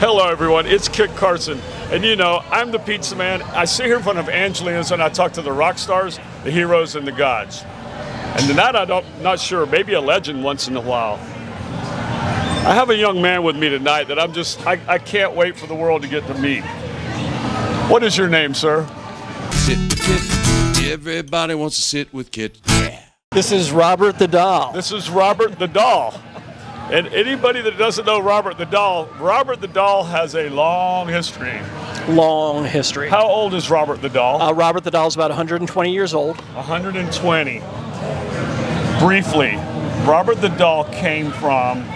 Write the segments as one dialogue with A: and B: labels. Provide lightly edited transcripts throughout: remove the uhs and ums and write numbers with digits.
A: Hello everyone, it's Kit Carson, and you know, I'm the Pizzaman. I sit here in front of Angelina's and I talk to the rock stars, the heroes, and the gods. And tonight not sure, maybe a legend once in a while. I have a young man with me tonight that I can't wait for the world to get to meet. What is your name, sir?
B: Sit with Kit. Everybody wants to sit with Kit. Yeah.
C: This is Robert the Doll.
A: This is Robert the Doll. And anybody that doesn't know Robert the Doll has a long history.
C: Long history.
A: How old is Robert the Doll?
C: Robert the Doll is about 120 years old.
A: 120. Briefly, Robert the Doll came from?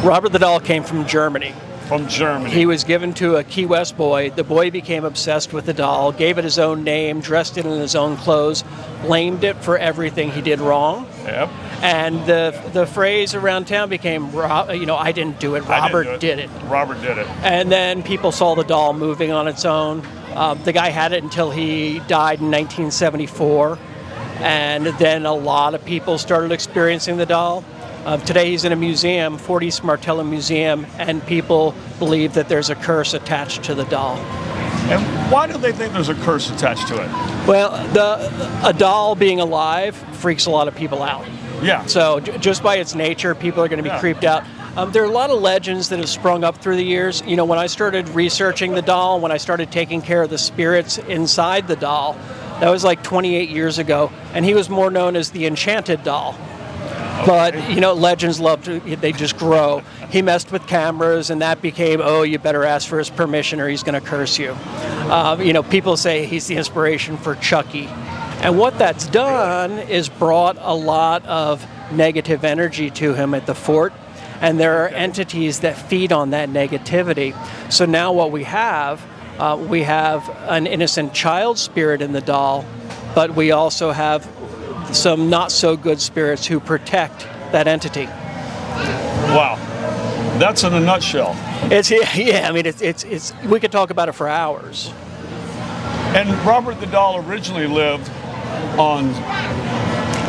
C: Robert the Doll came from Germany.
A: From Germany.
C: He was given to a Key West boy. The boy became obsessed with the doll, gave it his own name, dressed it in his own clothes, blamed it for everything he did wrong.
A: Yep.
C: And the phrase around town became, I didn't do it, Robert did it.
A: Robert did it.
C: And then people saw the doll moving on its own. The guy had it until he died in 1974. And then a lot of people started experiencing the doll. Today he's in a museum, 40 Martello Museum, and people believe that there's a curse attached to the doll.
A: And why do they think there's a curse attached to it?
C: Well, a doll being alive freaks a lot of people out.
A: Yeah.
C: So just by its nature, people are going to be creeped out. There are a lot of legends that have sprung up through the years. You know, when I started researching the doll, when I started taking care of the spirits inside the doll, that was like 28 years ago, and he was more known as the Enchanted Doll. But, legends they just grow. He messed with cameras, and that became, you better ask for his permission or he's going to curse you. People say he's the inspiration for Chucky. And what that's done is brought a lot of negative energy to him at the fort, and there are entities that feed on that negativity. So now what we have an innocent child spirit in the doll, but we also have some not so good spirits who protect that entity.
A: Wow, that's in a nutshell.
C: It's we could talk about it for hours.
A: And Robert the Doll originally lived on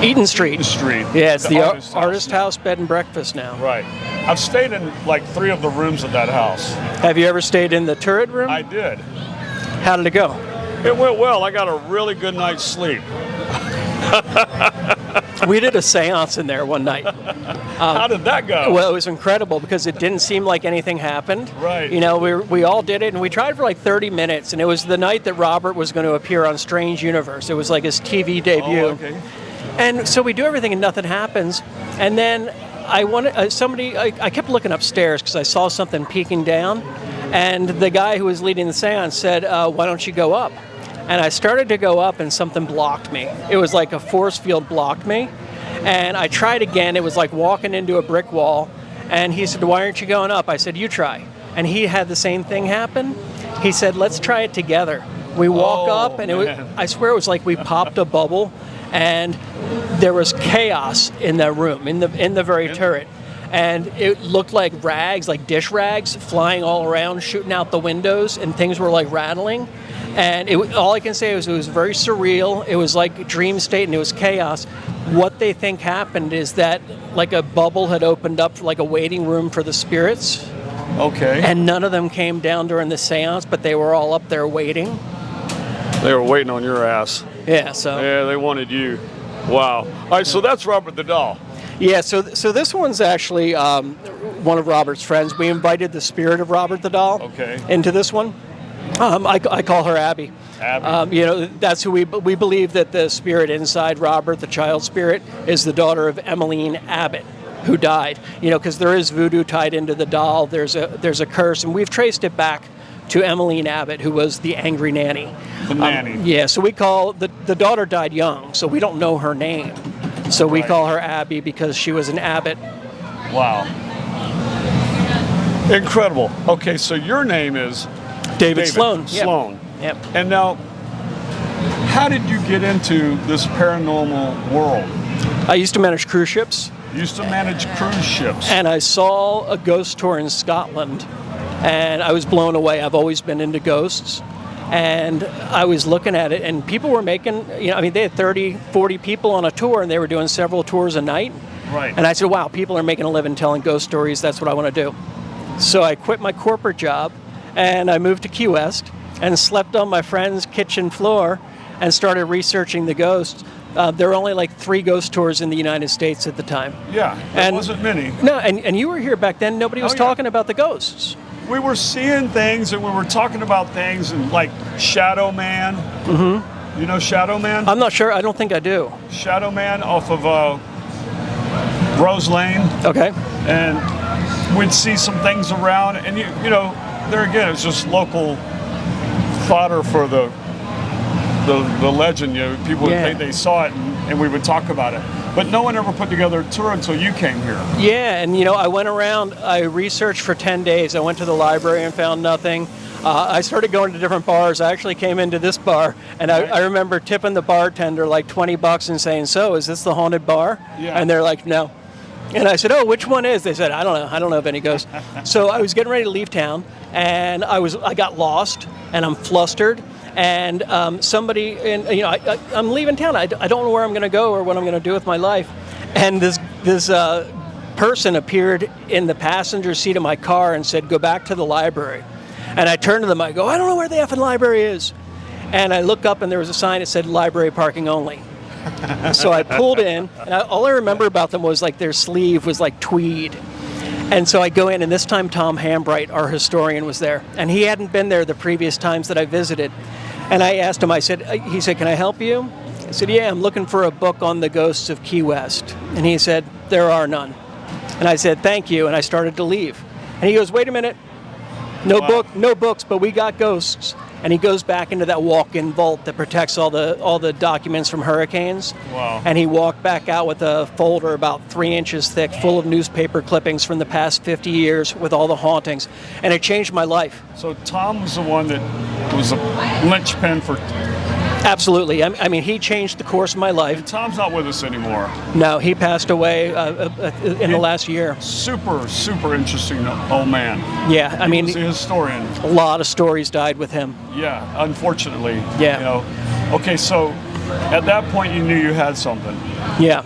C: Eaton Street.
A: Eaton Street.
C: Yeah, it's the
A: artist
C: house bed and breakfast now.
A: Right. I've stayed in like 3 of the rooms of that house.
C: Have you ever stayed in the turret room?
A: I did.
C: How did it go?
A: It went well. I got a really good night's sleep.
C: We did a seance in there one night.
A: How did that go?
C: Well, it was incredible because it didn't seem like anything happened.
A: Right.
C: We all did it, and we tried for like 30 minutes, and it was the night that Robert was going to appear on Strange Universe. It was like his TV debut.
A: Oh, okay.
C: And so we do everything, and nothing happens. And then I kept looking upstairs because I saw something peeking down, and the guy who was leading the seance said, "Why don't you go up?" And I started to go up and something blocked me. It was like a force field blocked me. And I tried again. It was like walking into a brick wall. And he said, "Why aren't you going up?" I said, "You try." And he had the same thing happen. He said, "Let's try it together." We walk up and I swear it was like we popped a bubble and there was chaos in that room, in the very turret. And it looked like rags, like dish rags, flying all around, shooting out the windows, and things were like rattling. And all I can say is it was very surreal. It was like a dream state, and it was chaos. What they think happened is that like a bubble had opened up like a waiting room for the spirits.
A: Okay.
C: And none of them came down during the seance, but they were all up there waiting.
A: They were waiting on your ass.
C: Yeah, so.
A: Yeah, they wanted you. Wow. All right, so that's Robert the Doll.
C: Yeah, so this one's actually one of Robert's friends. We invited the spirit of Robert the Doll into this one. I call her Abby.
A: Abby.
C: That's who we believe that the spirit inside Robert, the child spirit, is the daughter of Emmeline Abbott, who died. Because there is voodoo tied into the doll. There's a curse, and we've traced it back to Emmeline Abbott, who was the angry nanny.
A: The nanny.
C: Yeah, so we call the daughter died young, so we don't know her name. So we call her Abby because she was an abbot.
A: Wow. Incredible. Okay, so your name is
C: David Sloan.
A: Sloan.
C: Yep.
A: And now, how did you get into this paranormal world?
C: I used to manage cruise ships.
A: You used to manage cruise ships.
C: And I saw a ghost tour in Scotland, and I was blown away. I've always been into ghosts. And I was looking at it, and people were making, they had 30, 40 people on a tour, and they were doing several tours a night.
A: Right.
C: And I said, wow, people are making a living telling ghost stories. That's what I want to do. So I quit my corporate job, and I moved to Key West and slept on my friend's kitchen floor and started researching the ghosts. There were only like 3 ghost tours in the United States at the time.
A: Yeah, there wasn't many.
C: No, and you were here back then. Nobody was talking about the ghosts.
A: We were seeing things and we were talking about things and like Shadow Man. Mm-hmm. You know Shadow Man?
C: I'm not sure. I don't think I do.
A: Shadow Man off of Rose Lane.
C: Okay.
A: And we'd see some things around, and you know, there again, it's just local fodder for the legend. You know, people would think they saw it, and we would talk about it. But no one ever put together a tour until you came here.
C: Yeah, and you know, I went around. I researched for 10 days. I went to the library and found nothing. I started going to different bars. I actually came into this bar, and I remember tipping the bartender like $20 and saying, "So, is this the haunted bar?"
A: Yeah.
C: And they're like, "No." And I said, "Oh, which one is?" They said, "I don't know. I don't know if any ghosts." So I was getting ready to leave town, and I got lost, and I'm flustered, and somebody, and you know, I'm leaving town. I don't know where I'm going to go or what I'm going to do with my life, and this person appeared in the passenger seat of my car and said, "Go back to the library." And I turned to them, I go, "I don't know where the effing library is." And I look up and there was a sign that said library parking only. So I pulled in, and all I remember about them was like their sleeve was like tweed. And so I go in, and this time Tom Hambright, our historian, was there. And he hadn't been there the previous times that I visited. And I asked him, he said, "Can I help you?" I said, "Yeah, I'm looking for a book on the ghosts of Key West." And he said, "There are none." And I said, "Thank you," and I started to leave. And he goes, "Wait a minute. No books, but we got ghosts." And he goes back into that walk-in vault that protects all the documents from hurricanes.
A: Wow.
C: And he walked back out with a folder about 3 inches thick, full of newspaper clippings from the past 50 years with all the hauntings. And it changed my life.
A: So Tom was the one that was a linchpin for...
C: Absolutely. I mean, he changed the course of my life.
A: And Tom's not with us anymore.
C: No, he passed away in the last year.
A: Super, super interesting old man.
C: Yeah, I mean,
A: He was a historian.
C: a lot of stories died with him.
A: Yeah, unfortunately.
C: Yeah.
A: You know. Okay, so at that point you knew you had something.
C: Yeah.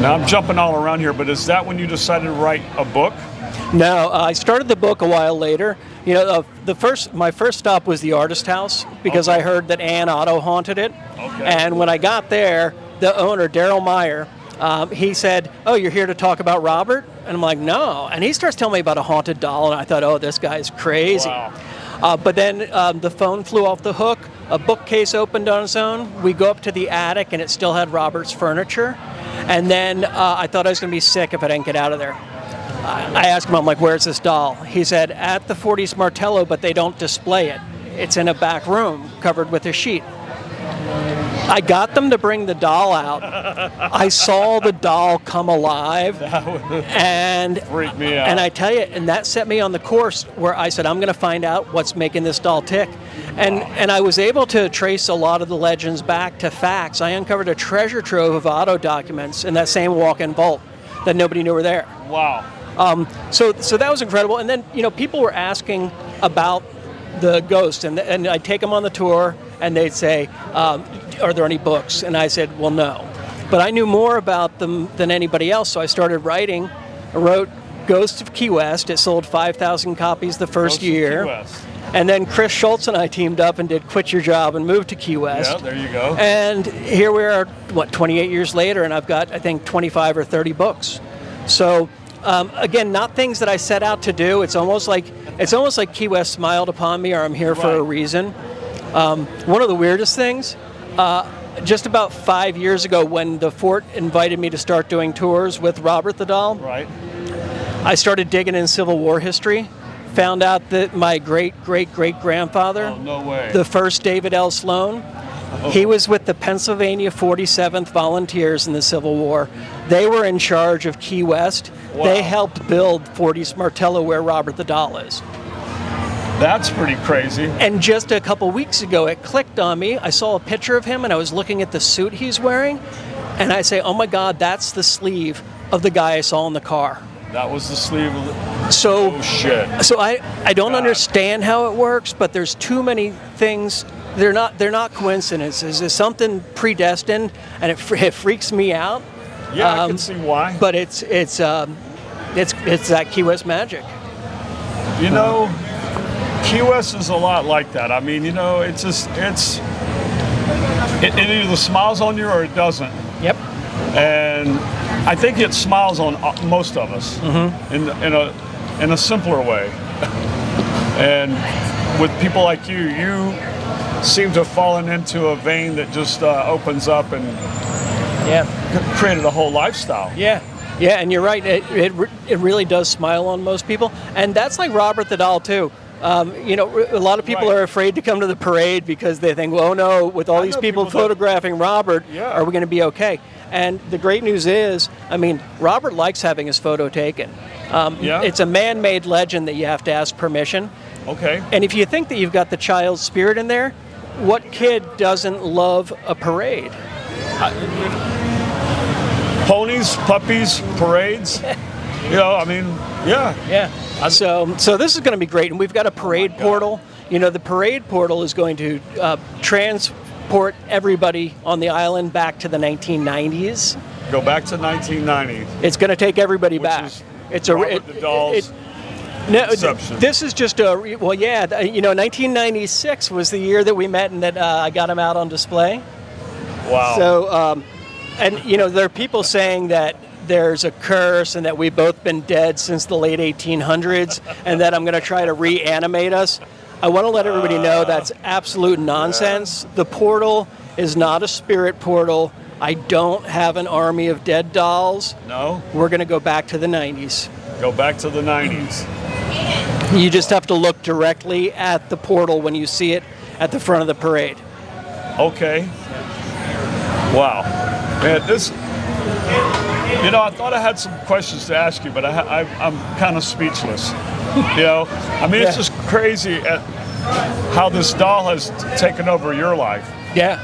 A: Now I'm jumping all around here, but is that when you decided to write a book?
C: No, I started the book a while later. You know, my first stop was the Artist House because I heard that Ann Otto haunted it.
A: Okay.
C: And when I got there, the owner, Daryl Meyer, he said, "Oh, you're here to talk about Robert?" And I'm like, "No." And he starts telling me about a haunted doll, and I thought, "Oh, this guy's crazy."
A: Wow.
C: But then the phone flew off the hook. A bookcase opened on its own. We go up to the attic, and it still had Robert's furniture. And then I thought I was going to be sick if I didn't get out of there. I asked him, I'm like, "Where's this doll?" He said, "At the 40s Martello, but they don't display it. It's in a back room covered with a sheet." I got them to bring the doll out. I saw the doll come alive. And
A: freaked me out.
C: And I tell you, and that set me on the course where I said, I'm going to find out what's making this doll tick. And I was able to trace a lot of the legends back to facts. I uncovered a treasure trove of Otto documents in that same walk-in vault that nobody knew were there.
A: Wow.
C: So that was incredible. And then, you know, people were asking about the ghost, and I'd take them on the tour, and they'd say, "Are there any books?" And I said, "Well, no." But I knew more about them than anybody else, so I started writing. I wrote Ghosts of Key West. It sold 5,000 copies the first year.
A: Key West.
C: And then Chris Schultz and I teamed up and did Quit Your Job and moved to Key West.
A: Yeah, there you go.
C: And here we are, 28 years later, and I've got, I think, 25 or 30 books. So, again, not things that I set out to do. It's almost like Key West smiled upon me, or I'm here for a reason. One of the weirdest things, just about 5 years ago, when the Fort invited me to start doing tours with Robert the Doll,
A: Right.
C: I started digging in Civil War history. Found out that my great-great-great-grandfather,
A: Oh, no way.
C: the first David L. Sloan, he was with the Pennsylvania 47th Volunteers in the Civil War. They were in charge of Key West.
A: Wow.
C: They helped build 40 Martello, where Robert the Doll is.
A: That's pretty crazy.
C: And just a couple weeks ago, it clicked on me. I saw a picture of him, and I was looking at the suit he's wearing, and I say, "Oh my God, that's the sleeve of the guy I saw in the car."
A: That was the sleeve of the...
C: So,
A: Oh, shit.
C: So I don't understand how it works, but there's too many things. They're not coincidences. It's something predestined, and it freaks me out.
A: Yeah, I can see why.
C: But it's that Key West magic.
A: You know, Key West is a lot like that. I mean, it either smiles on you or it doesn't.
C: Yep.
A: And I think it smiles on most of us in a simpler way. And with people like you seem to have fallen into a vein that just opens up and created a whole lifestyle.
C: Yeah. Yeah, and you're right. It really does smile on most people, and that's like Robert the Doll too. A lot of people are afraid to come to the parade because they think, well, no, with all these people photographing Robert, are we going to be okay? And the great news is, I mean, Robert likes having his photo taken. It's a man-made legend that you have to ask permission.
A: Okay.
C: And if you think that you've got the child spirit in there, what kid doesn't love a parade?
A: Ponies, puppies, parades. Yeah.
C: So this is going to be great, and we've got a parade portal. The parade portal is going to transport everybody on the island back to the 1990s.
A: Go back to 1990.
C: It's going to take everybody back. It's
A: Robert the Doll's inception.
C: This is just 1996 was the year that we met and that I got him out on display.
A: Wow.
C: So, there are people saying that there's a curse and that we've both been dead since the late 1800s and that I'm going to try to reanimate us. I want to let everybody know that's absolute nonsense. The portal is not a spirit portal. I don't have an army of dead dolls.
A: No?
C: We're going to go back to the 90s.
A: Go back to the 90s.
C: You just have to look directly at the portal when you see it at the front of the parade.
A: Okay. Wow. Man, I thought I had some questions to ask you, but I'm kind of speechless. It's just crazy at how this doll has taken over your life.
C: Yeah.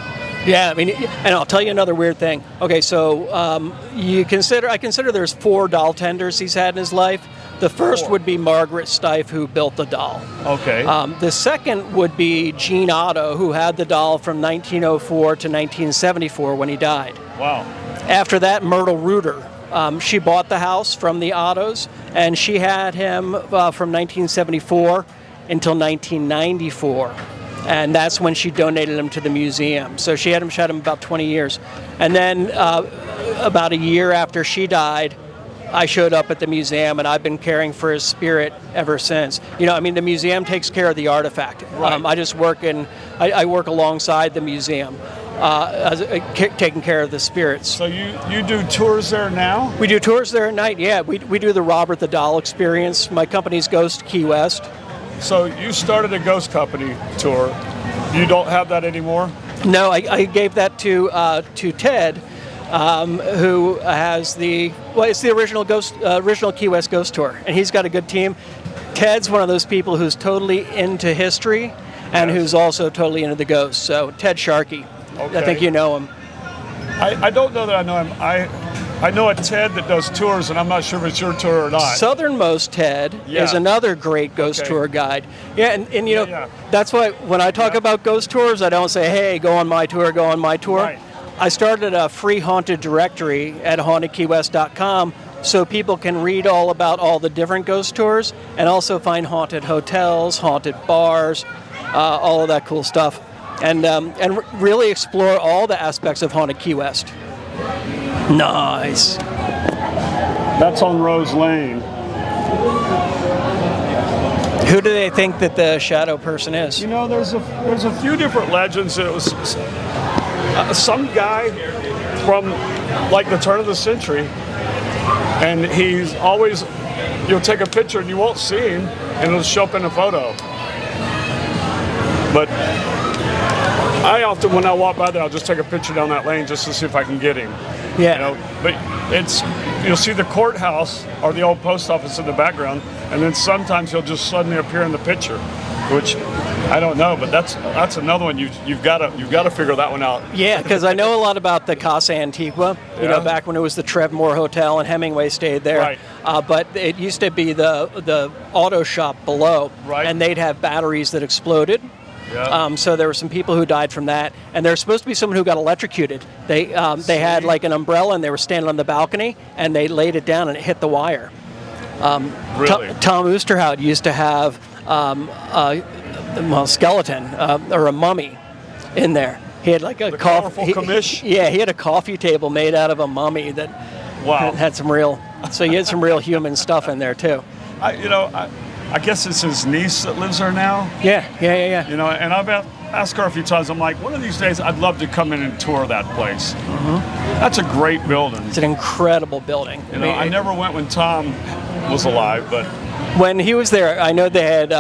C: And I'll tell you another weird thing. Okay, so I consider there's 4 doll tenders he's had in his life. The first would be Margaret Stife, who built the doll.
A: Okay.
C: The second would be Gene Otto, who had the doll from 1904 to 1974 when he died.
A: Wow.
C: After that, Myrtle Reuter. She bought the house from the Ottos, and she had him from 1974 until 1994. And that's when she donated him to the museum. So she had him about 20 years. And then about a year after she died, I showed up at the museum, and I've been caring for his spirit ever since. The museum takes care of the artifact.
A: Right.
C: I just work I work alongside the museum, taking care of the spirits.
A: So you do tours there now?
C: We do tours there at night, yeah. We do the Robert the Doll experience. My company's Ghost Key West.
A: So you started a ghost company tour. You don't have that anymore?
C: No, I gave that to Ted, who has it's the original Key West Ghost Tour, and he's got a good team. Ted's one of those people who's totally into history and who's also totally into the ghosts. So Ted Sharkey,
A: okay.
C: I think you know him.
A: I don't know that I know him. I know a Ted that does tours, and I'm not sure if it's your tour or not.
C: Southernmost Ted is another great ghost tour guide. Yeah, and that's why when I talk about ghost tours, I don't say, hey, go on my tour, go on my tour.
A: Right.
C: I started a free haunted directory at hauntedkeywest.com so people can read all about all the different ghost tours and also find haunted hotels, haunted bars, all of that cool stuff. And really explore all the aspects of Haunted Key West. Nice.
A: That's on Rose Lane.
C: Who do they think that the shadow person is?
A: There's a few different legends. It was some guy from like the turn of the century, and he's always, you'll take a picture and you won't see him, and it'll show up in a photo. But I often, when I walk by there, I'll just take a picture down that lane just to see if I can get him.
C: Yeah.
A: But you'll see the courthouse or the old post office in the background, and then sometimes he'll just suddenly appear in the picture, which I don't know, but that's another one you've got to figure that one out.
C: Yeah, because I know a lot about the Casa Antigua. Back when it was the Trevmore Hotel and Hemingway stayed there.
A: Right.
C: But it used to be the auto shop below,
A: right.
C: And they'd have batteries that exploded.
A: Yeah.
C: So there were some people who died from that, and there's supposed to be someone who got electrocuted. They had like an umbrella, and they were standing on the balcony, and they laid it down, and it hit the wire.
A: Really?
C: Tom Oosterhout used to have skeleton or a mummy in there. He had like a
A: colorful commish?
C: Yeah, he had a coffee table made out of a mummy that had some real. So he had some real human stuff in there too.
A: I guess it's his niece that lives there now.
C: Yeah.
A: You know, and I've asked her a few times. I'm like, one of these days, I'd love to come in and tour that place. That's a great building.
C: It's an incredible building.
A: You know, I never went when Tom was alive, but
C: when he was there, I know they had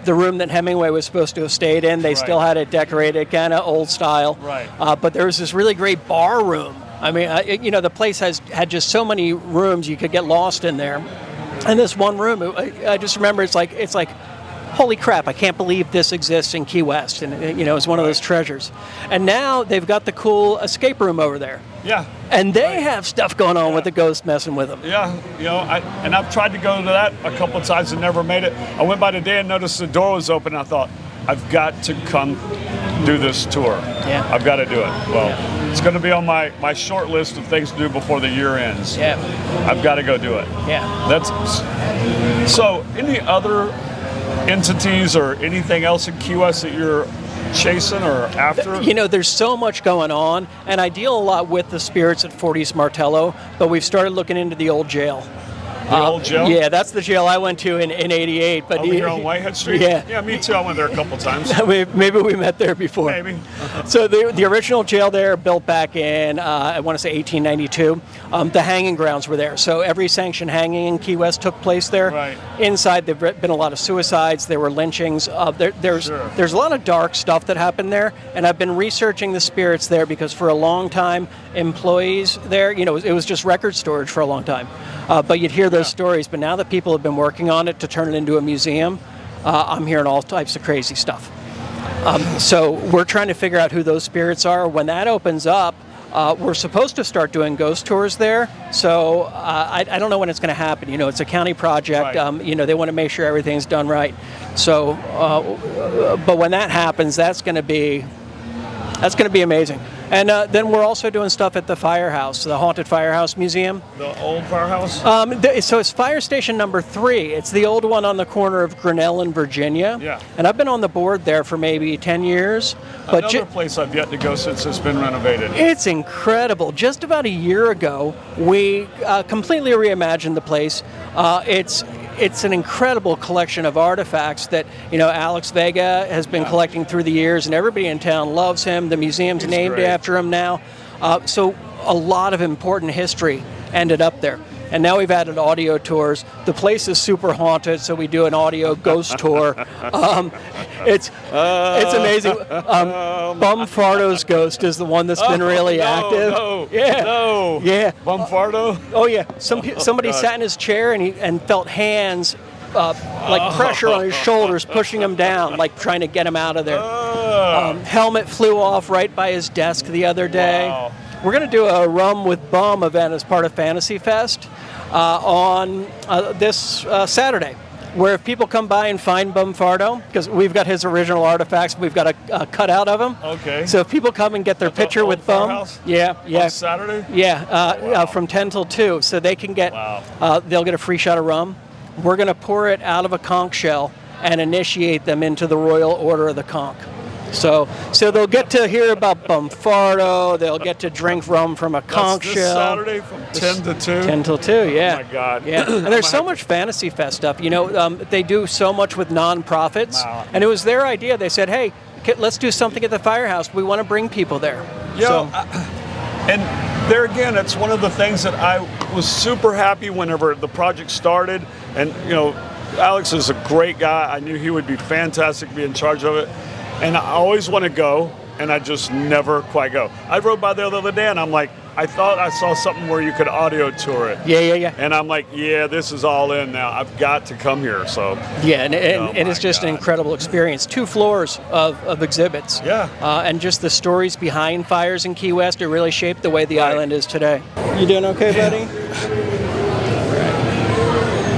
C: the room that Hemingway was supposed to have stayed in. They still had it decorated, kind of old style.
A: Right.
C: But there was this really great bar room. I mean, the place had just so many rooms you could get lost in there. And this one room, I just remember it's like, holy crap! I can't believe this exists in Key West, and it's one of those treasures. And now they've got the cool escape room over there.
A: Yeah.
C: And they have stuff going on with the ghost messing with them.
A: Yeah, I've tried to go to that a couple of times and never made it. I went by today and noticed the door was open. I thought, I've got to come do this tour. Yeah. I've got to do it. Well, it's going to be on my short list of things to do before the year ends.
C: Yeah.
A: I've got to go do it.
C: Yeah.
A: So, any other entities or anything else in Key West that you're chasing or after?
C: There's so much going on, and I deal a lot with the spirits at 40's Martello, but we've started looking into the old jail.
A: The old jail?
C: Yeah, that's the jail I went to in '88. But
A: over here on Whitehead Street?
C: Yeah.
A: Yeah, me too. I went there a couple times.
C: Maybe we met there before.
A: Maybe.
C: So the original jail there, built back in, I want to say 1892, the hanging grounds were there. So every sanctioned hanging in Key West took place there.
A: Right.
C: Inside, there have been a lot of suicides. There were lynchings. There's a lot of dark stuff that happened there. And I've been researching the spirits there because for a long time, employees there, it was just record storage for a long time. But you'd hear those stories. But now that people have been working on it to turn it into a museum, I'm hearing all types of crazy stuff. So we're trying to figure out who those spirits are. When that opens up, we're supposed to start doing ghost tours there. So I don't know when it's going to happen. It's a county project.
A: Right.
C: They want to make sure everything's done right. So, but when that happens, that's going to be amazing. And then we're also doing stuff at the firehouse, the Haunted Firehouse Museum.
A: The old firehouse?
C: So it's Fire Station number 3. It's the old one on the corner of Grinnell and Virginia.
A: Yeah.
C: And I've been on the board there for maybe 10 years. But
A: Another place I've yet to go since it's been renovated.
C: It's incredible. Just about a year ago, we completely reimagined the place. It's an incredible collection of artifacts that Alex Vega has been collecting through the years, and everybody in town loves him. The museum's named after him now. So a lot of important history ended up there. And now we've added audio tours. The place is super haunted, so we do an audio ghost tour. It's amazing. Bumfardo's ghost is the one that's been really active. Yeah.
A: Bumfardo?
C: Oh yeah. Somebody sat in his chair and felt hands like pressure on his shoulders, pushing him down, like trying to get him out of there. Helmet flew off right by his desk the other day.
A: Wow.
C: We're going to do a Rum with Bum event as part of Fantasy Fest on this Saturday, where if people come by and find Bumfardo, because we've got his original artifacts, we've got a cutout of him.
A: Okay.
C: So if people come and get their picture with Bum,
A: on Saturday?
C: Yeah, from 10 till 2, so they can get, they'll get a free shot of rum. We're going to pour it out of a conch shell and initiate them into the Royal Order of the Conch. So they'll get to hear about Bumfardo. They'll get to drink rum from a conch shell.
A: This Saturday from 10 to 2?
C: 10 till 2, yeah.
A: Oh, my God.
C: Yeah. And there's so much Fantasy Fest stuff. They do so much with nonprofits.
A: Wow.
C: And it was their idea. They said, hey, let's do something at the firehouse. We want to bring people there.
A: And there again, it's one of the things that I was super happy whenever the project started. And, Alex is a great guy. I knew he would be fantastic to be in charge of it. And I always want to go, and I just never quite go. I rode by there the other day, and I'm like, I thought I saw something where you could audio tour it.
C: Yeah.
A: And I'm like, this is all in now. I've got to come here. So
C: yeah, and it's just an incredible experience. 2 floors of exhibits.
A: Yeah.
C: And just the stories behind fires in Key West, it really shaped the way the island is today. You doing okay, buddy?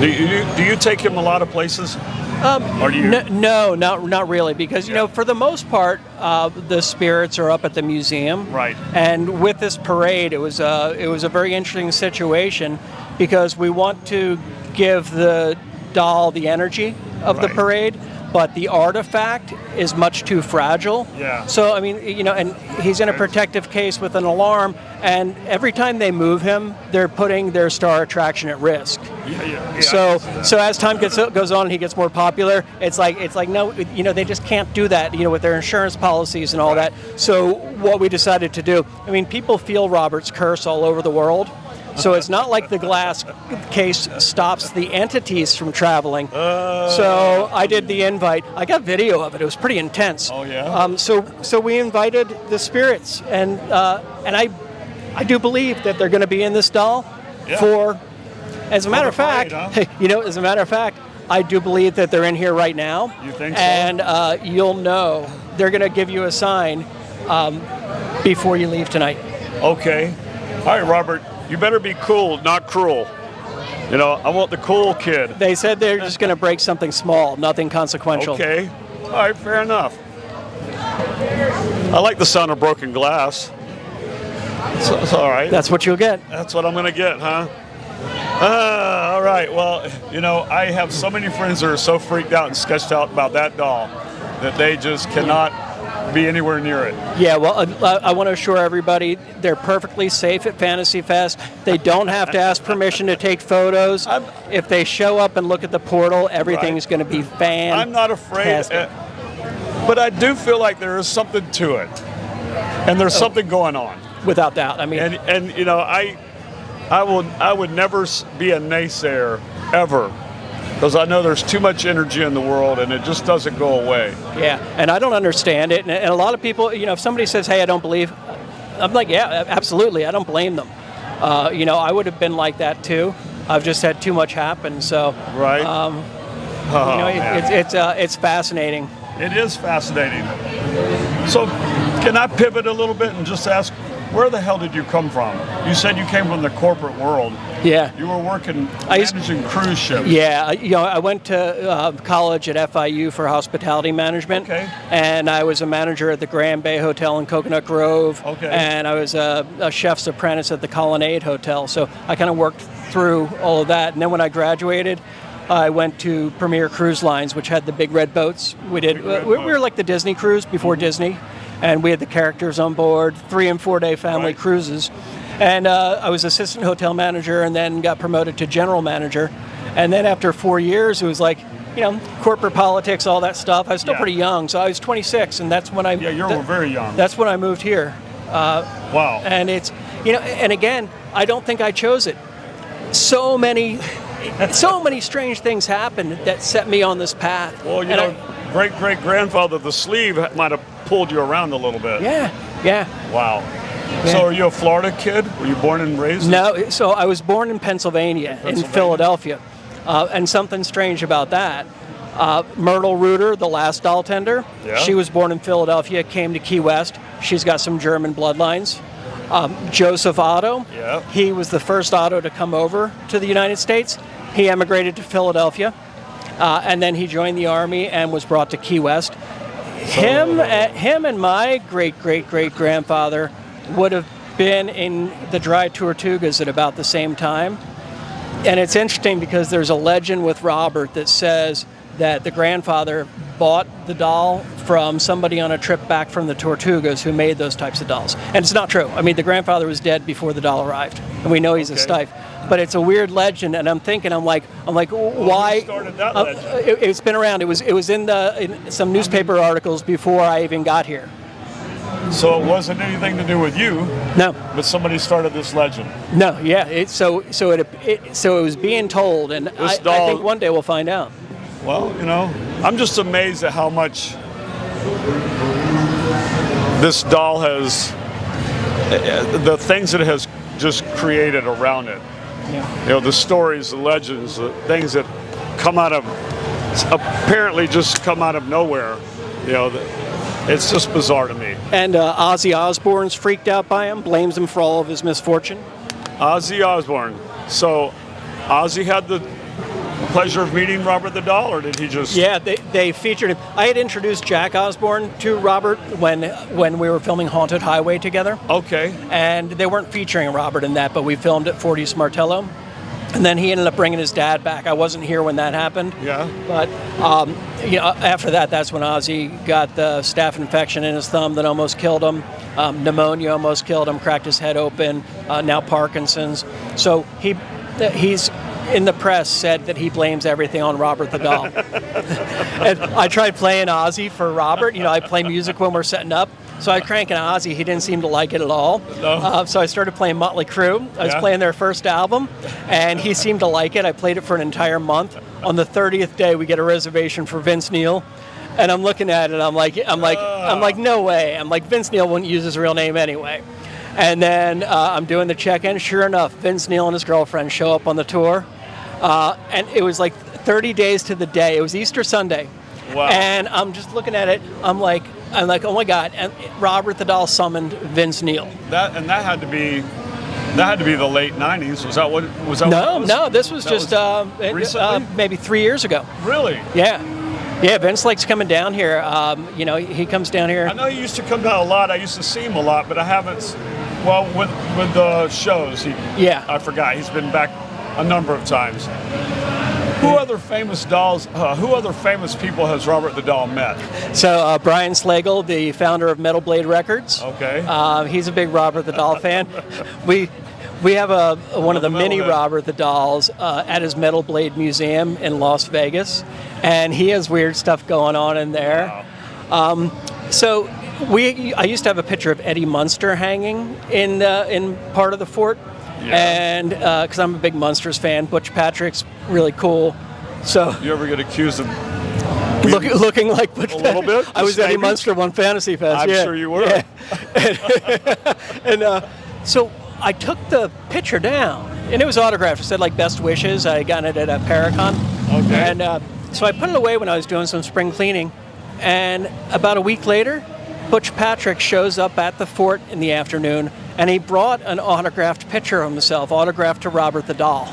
A: Do you take him a lot of places?
C: Or do you? No, not really, because for the most part, the spirits are up at the museum.
A: Right.
C: And with this parade, it was a very interesting situation because we want to give the doll the energy of the
A: Right.
C: parade, but the artifact is much too fragile.
A: Yeah.
C: So, I mean, and he's in a protective case with an alarm, and every time they move him, they're putting their star attraction at risk.
A: Yeah,
C: So as time goes on and he gets more popular, it's like no, they just can't do that, with their insurance policies and all that. So what we decided to do, I mean, people feel Robert's curse all over the world. So it's not like the glass case stops the entities from traveling. So I did the invite. I got video of it. It was pretty intense.
A: Oh, yeah?
C: So we invited the spirits, and I do believe that they're going to be in this doll for. As a matter of fact,
A: parade,
C: as a matter of fact, I do believe that they're in here right now.
A: You think so?
C: And you'll know. They're going to give you a sign before you leave tonight.
A: Okay. All right, Robert. You better be cool, not cruel. I want the cool kid.
C: They said they're just going to break something small, nothing consequential.
A: Okay. All right, fair enough. I like the sound of broken glass. It's all right.
C: That's what you'll get.
A: That's what I'm going to get, huh? All right. Well, I have so many friends that are so freaked out and sketched out about that doll that they just cannot be anywhere near it.
C: Yeah, well, I want to assure everybody they're perfectly safe at Fantasy Fest. They don't have to ask permission to take photos. If they show up and look at the portal, everything's going to be fantastic.
A: I'm not afraid, but I do feel like there is something to it, and there's something going on.
C: Without doubt. I mean,
A: I would never be a naysayer ever, because I know there's too much energy in the world and it just doesn't go away.
C: Yeah, and I don't understand it. And a lot of people, if somebody says, "Hey, I don't believe," I'm like, "Yeah, absolutely. I don't blame them." I would have been like that too. I've just had too much happen. So,
A: right.
C: It's fascinating.
A: It is fascinating. So, can I pivot a little bit and just ask, where the hell did you come from? You said you came from the corporate world.
C: Yeah.
A: You were managing cruise ships.
C: Yeah, I went to college at FIU for hospitality management.
A: Okay.
C: And I was a manager at the Grand Bay Hotel in Coconut Grove.
A: Okay.
C: And I was a chef's apprentice at the Colonnade Hotel. So I kind of worked through all of that. And then when I graduated, I went to Premier Cruise Lines, which had the big red boats. We were like the Disney cruise before Disney. And we had the characters on board, 3 and 4 day family cruises. And I was assistant hotel manager and then got promoted to general manager. And then after 4 years, it was like, corporate politics, all that stuff. I was still pretty young, so I was 26, and that's when I...
A: Yeah, you were very young.
C: That's when I moved here.
A: Wow.
C: And it's, and again, I don't think I chose it. So many strange things happened that set me on this path.
A: Well, great-great-grandfather, the sleeve might have pulled you around a little bit.
C: Yeah.
A: Wow.
C: Yeah.
A: So are you a Florida kid? Were you born and raised?
C: No, so I was born in Pennsylvania, in Philadelphia. And something strange about that. Myrtle Reuter, the last doll tender, she was born in Philadelphia, came to Key West. She's got some German bloodlines. Joseph Otto, he was the first Otto to come over to the United States. He emigrated to Philadelphia, and then he joined the Army and was brought to Key West. Him and my great-great-great-grandfather would have been in the Dry Tortugas at about the same time. And it's interesting because there's a legend with Robert that says that the grandfather bought the doll from somebody on a trip back from the Tortugas who made those types of dolls. And it's not true. I mean, the grandfather was dead before the doll arrived, and we know he's a stife. But it's a weird legend, and I'm like, why?
A: Who started that legend?
C: It's been around. It was in some newspaper articles before I even got here.
A: So it wasn't anything to do with you.
C: No.
A: But somebody started this legend.
C: No. Yeah. So it was being told, and I think one day we'll find out.
A: Well, I'm just amazed at how much this doll has, the things that it has just created around it. Yeah. The stories, the legends, the things that apparently just come out of nowhere. It's just bizarre to me.
C: And Ozzy Osbourne's freaked out by him, blames him for all of his misfortune.
A: Ozzy Osbourne. So Ozzy had the pleasure of meeting Robert the Doll, or did he just...
C: Yeah, they featured him. I had introduced Jack Osbourne to Robert when we were filming Haunted Highway together.
A: Okay.
C: And they weren't featuring Robert in that, but we filmed at 40 Martello. And then he ended up bringing his dad back. I wasn't here when that happened.
A: Yeah.
C: But after that, that's when Ozzy got the staph infection in his thumb that almost killed him. Pneumonia almost killed him. Cracked his head open. Now Parkinson's. So he's in the press said that he blames everything on Robert the Doll. And I tried playing Ozzy for Robert. I play music when we're setting up. So I crank an Ozzy. He didn't seem to like it at all.
A: No.
C: So I started playing Motley Crue. I was playing their first album, and he seemed to like it. I played it for an entire month. On the 30th day, we get a reservation for Vince Neil, and I'm looking at it. I'm like, no way. I'm like, Vince Neil wouldn't use his real name anyway. And then I'm doing the check-in. Sure enough, Vince Neil and his girlfriend show up on the tour, and it was like 30 days to the day. It was Easter Sunday.
A: Wow.
C: And I'm just looking at it. I'm like, oh my God! And Robert the Doll summoned Vince Neil.
A: That had to be the late '90s. Was that what?
C: No. This was just maybe 3 years ago.
A: Really?
C: Yeah. Vince likes coming down here. He comes down here.
A: I know he used to come down a lot. I used to see him a lot, but I haven't. Well, with the shows, I forgot. He's been back a number of times. Who other famous people has Robert the Doll met?
C: So Brian Slagle, the founder of Metal Blade Records.
A: Okay.
C: He's a big Robert the Doll fan. We have one of the mini Robert the Dolls at his Metal Blade Museum in Las Vegas, and he has weird stuff going on in there.
A: Wow.
C: I used to have a picture of Eddie Munster hanging in part of the fort.
A: Yeah.
C: And because I'm a big Munsters fan, Butch Patrick's really cool. So
A: you ever get accused of
C: looking like Butch Patrick?
A: A little bit?
C: I was Eddie Munster one Fantasy Fest.
A: I'm sure you were.
C: Yeah. and so I took the picture down, and it was autographed. It said like "Best Wishes." I got it at a Paracon.
A: Okay.
C: And so I put it away when I was doing some spring cleaning, and about a week later, Butch Patrick shows up at the fort in the afternoon. And he brought an autographed picture of himself, autographed to Robert the Doll.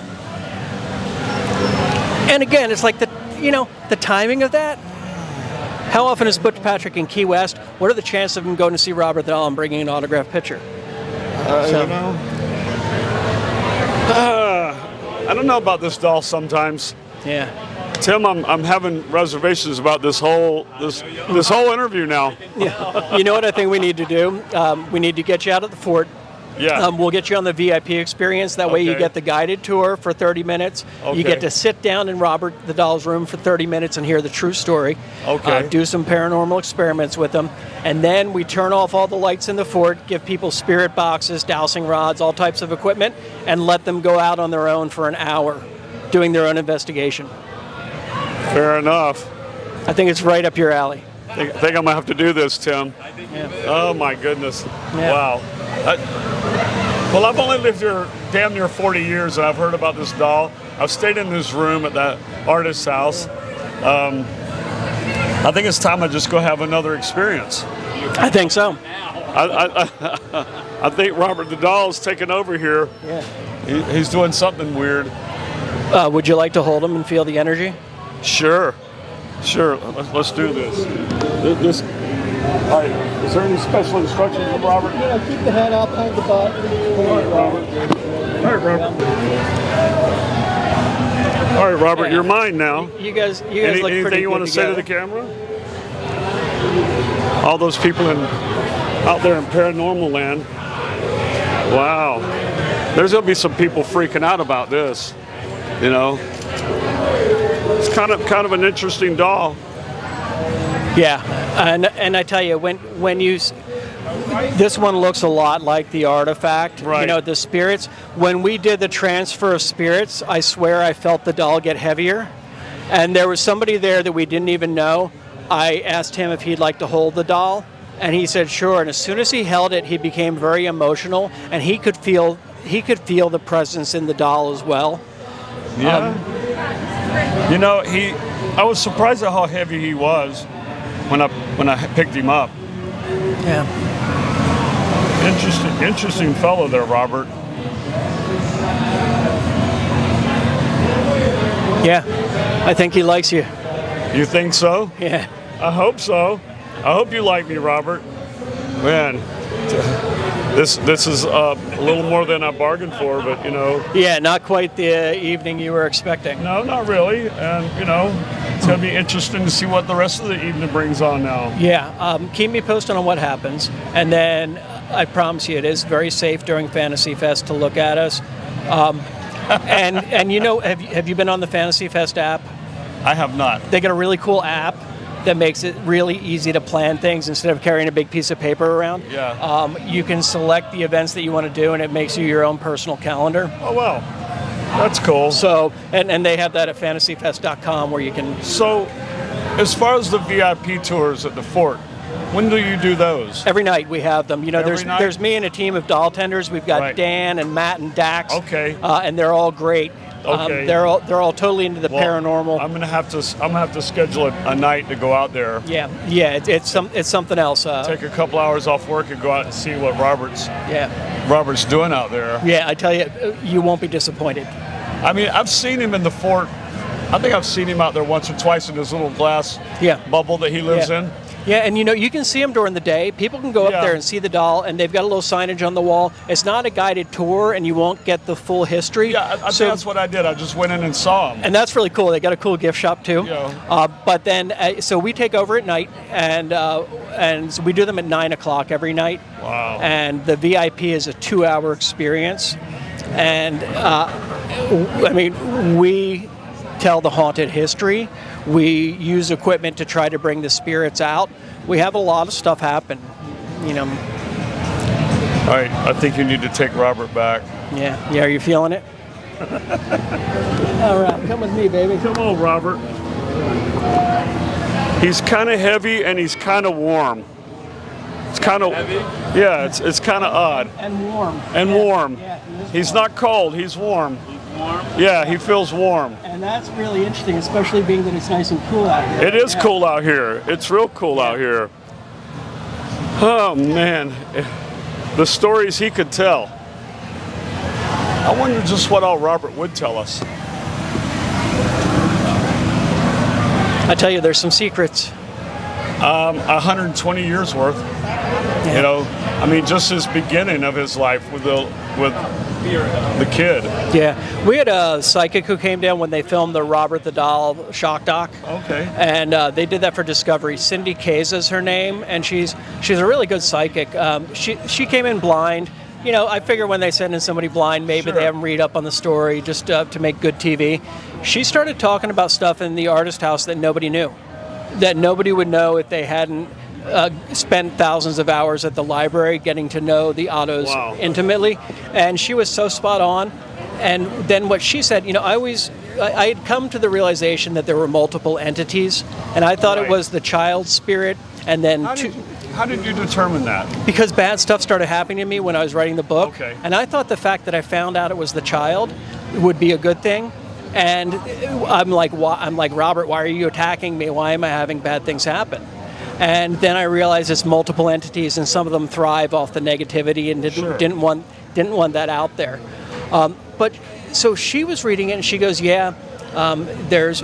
C: And again, it's like the timing of that. How often is Butch Patrick in Key West? What are the chances of him going to see Robert the Doll and bringing an autographed picture?
A: I don't know about this doll sometimes.
C: Yeah.
A: Tim, I'm having reservations about this whole interview now.
C: Yeah. You know what I think we need to do? We need to get you out of the fort.
A: Yeah.
C: We'll get you on the VIP experience. That way you get the guided tour for 30 minutes.
A: Okay.
C: You get to sit down in Robert the Doll's room for 30 minutes and hear the true story.
A: Okay.
C: Do some paranormal experiments with them. And then we turn off all the lights in the fort, give people spirit boxes, dowsing rods, all types of equipment, and let them go out on their own for an hour doing their own investigation.
A: Fair enough.
C: I think it's right up your alley.
A: I think I'm going to have to do this, Tim.
C: Yeah.
A: Oh, my goodness.
C: Yeah.
A: Wow. Well, I've only lived here damn near 40 years, and I've heard about this doll. I've stayed in this room at that artist's house. I think it's time I just go have another experience.
C: I think so.
A: I think Robert the Doll's taking over here.
C: Yeah.
A: He's doing something weird.
C: Would you like to hold them and feel the energy?
A: Sure. Let's do this. All right. Is there any special instructions from Robert?
C: Keep the head up, hold the butt.
A: All right, Robert. All right, Robert.
C: Yeah.
A: You're mine now.
C: You guys look pretty
A: Anything you want to say to the camera? All those people out there in paranormal land. Wow. There's going to be some people freaking out about this. It's kind of an interesting doll.
C: Yeah, and I tell you, when you, this one looks a lot like the artifact.
A: Right.
C: The spirits. When we did the transfer of spirits, I swear I felt the doll get heavier, and there was somebody there that we didn't even know. I asked him if he'd like to hold the doll, and he said sure. And as soon as he held it, he became very emotional, and he could feel the presence in the doll as well.
A: Yeah. I was surprised at how heavy he was when I picked him up.
C: Yeah.
A: Interesting fellow there, Robert.
C: Yeah. I think he likes you.
A: You think so?
C: Yeah.
A: I hope so. I hope you like me, Robert. Man, This is a little more than I bargained for, but
C: Yeah, not quite the evening you were expecting.
A: no, not really. And it's gonna be interesting to see what the rest of the evening brings on now.
C: Yeah, keep me posted on what happens, and then I promise you, it is very safe during Fantasy Fest to look at us. And have you been on the Fantasy Fest app?
A: I have not.
C: They got a really cool app that makes it really easy to plan things instead of carrying a big piece of paper around.
A: Yeah.
C: You can select the events that you want to do, and it makes you your own personal calendar.
A: Oh wow, that's cool.
C: So, and they have that at fantasyfest.com where you can.
A: So, as far as the VIP tours at the fort, when do you do those?
C: Every night we have them.
A: Every night?
C: There's me and a team of doll tenders. We've got
A: Right.
C: Dan and Matt and Dax.
A: Okay.
C: And they're all great.
A: Okay.
C: They're all totally into the
A: Well,
C: paranormal.
A: I'm gonna have to schedule a night to go out there.
C: Yeah. It's something else.
A: Take a couple hours off work and go out and see what Robert's doing out there.
C: Yeah, I tell you, you won't be disappointed.
A: I mean, I've seen him in the fort. I think I've seen him out there once or twice in his little glass bubble that he lives in.
C: Yeah, and you can see them during the day. People can go up
A: Yeah.
C: there and see the doll, and they've got a little signage on the wall. It's not a guided tour, and you won't get the full history.
A: Yeah, I think that's what I did. I just went in and saw him.
C: And that's really cool. They got a cool gift shop too.
A: Yeah.
C: But then, so we take over at night, and so we do them at 9 o'clock every night.
A: Wow.
C: And the VIP is a 2-hour experience, and we tell the haunted history. We use equipment to try to bring the spirits out. We have a lot of stuff happen.
A: All right, I think you need to take Robert back.
C: Yeah. Are you feeling it? All right, come with me, baby.
A: Come on, Robert. He's kind of heavy and he's kind of warm. It's kind of
B: Heavy?
A: Yeah, it's kind of odd
C: And warm.
A: and warm.
C: Yeah, he is
A: He's
C: warm.
A: not cold. He's warm.
B: Warm?
A: Yeah, he feels warm.
C: And that's really interesting, especially being that it's nice and cool out here.
A: It is cool out here. It's real cool out here. Oh man, the stories he could tell. I wonder just what all Robert would tell us.
C: I tell you, there's some secrets.
A: 120 years worth. I mean, just his beginning of his life with the kid.
C: Yeah, we had a psychic who came down when they filmed the Robert the Doll shock doc.
A: Okay.
C: And they did that for Discovery. Cindy Kaza is her name, and she's a really good psychic. She came in blind. I figure when they send in somebody blind, maybe
A: Sure.
C: they have them read up on the story just to make good TV. She started talking about stuff in the artist house that nobody knew, that nobody would know if they hadn't spent thousands of hours at the library getting to know the Ottos
A: Wow.
C: intimately. And she was so spot on. And then what she said, I had come to the realization that there were multiple entities, and I thought it
A: Right.
C: was the child spirit, and then
A: How did you determine that?
C: because bad stuff started happening to me when I was writing the book.
A: Okay.
C: And I thought the fact that I found out it was the child would be a good thing. And I'm like, Robert, why are you attacking me? Why am I having bad things happen? And then I realized it's multiple entities, and some of them thrive off the negativity, and
A: Sure.
C: didn't want that out there. But so she was reading it, and she goes, there's,